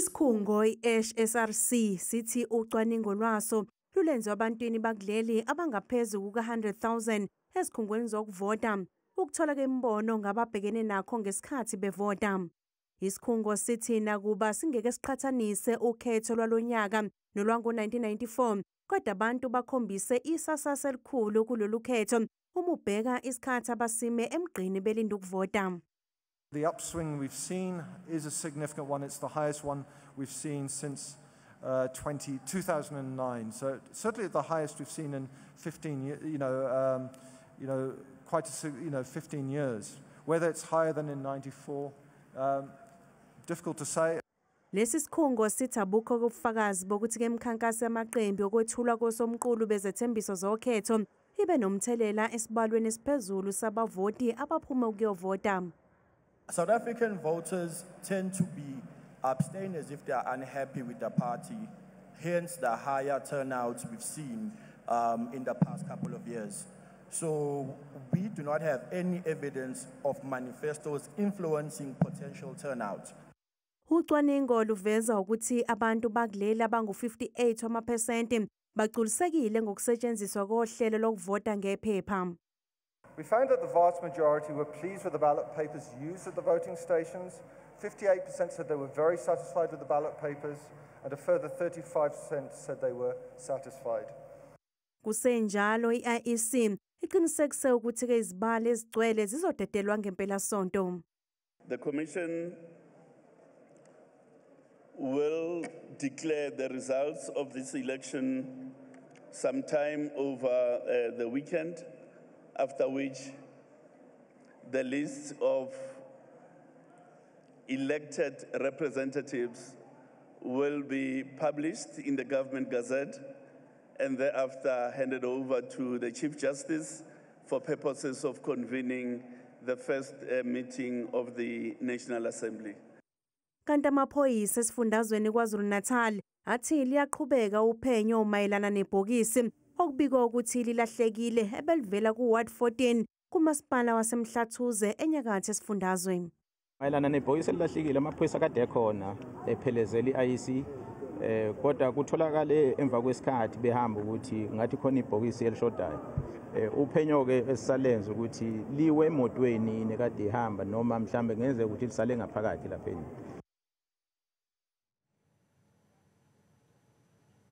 Isikhungo i-SRC sithi ucwaningo lwaso lulenziwe abantwini bakuleli abangaphezulu kuka-100,000 ezikhungweni zokuvota ukuthola kwembono ngababhekene nakho ngesikhathi bevota. Isikhungo sithi nakuba singeke siqhathanise ukhetho lwalonyaka nolwango-1994 kodwa abantu bakhombise isasasa elikhulu kulolu khetho uma ubheka isikhathi abasime emgqeni belinde ukuvota. The upswing we've seen is a significant one. It's the highest one we've seen since 2009. So certainly the highest we've seen in 15 years. 15 years. Whether it's higher than in '94, difficult to say. Lesi sikhungo sithi abukho ubufakazi bokuthi ke imikhankaso yamaqembu yokwethulwa kosomqulu bezethembiso zokhetho ibe nomthelela esibalweni esiphezulu sabavoti abaphuma ukuyovota. South African voters tend to be abstainers if they are unhappy with the party, hence the higher turnouts we've seen in the past couple of years. So we do not have any evidence of manifestos influencing potential turnout. Ucwaningo luveza ukuthi abantu bakuleli abangu-58% bagculisekile ngokusetshenziswa kohlelo lokuvota ngephepha. We found that the vast majority were pleased with the ballot papers used at the voting stations. 58% said they were very satisfied with the ballot papers, and a further 35% said they were satisfied. Kusenjalo i-IEC iqinisekise ukuthi ke izibalo ezigcwele zizodedelwa ngempelasonto. The Commission will declare the results of this election sometime over the weekend, after which the list of elected representatives will be published in the Government Gazette and thereafter handed over to the Chief Justice for purposes of convening the first meeting of the National Assembly. Kanti amaphoyisa esifundazweni KwaZulu-Natal athi liyaqhubeka uphenyo mayelana nebhokisi okubikwa ukuthi lilahlekile ebelivela kuWard 14 kumasipala waseMhlathuze enyakatho esifundazweni. Mayelana nebhokisi elilahlekile amaphoyisa kade ekhona ephelezela i-IEC kodwa kutholakale emva kwesikhathi behamba ukuthi ngathi khona ibhokisi elishodayo. Uphenyo ke esisalenza ukuthi liwe emotweni nekade ihamba noma mhlambe ngeze ukuthi lisale ngaphakathi lapha.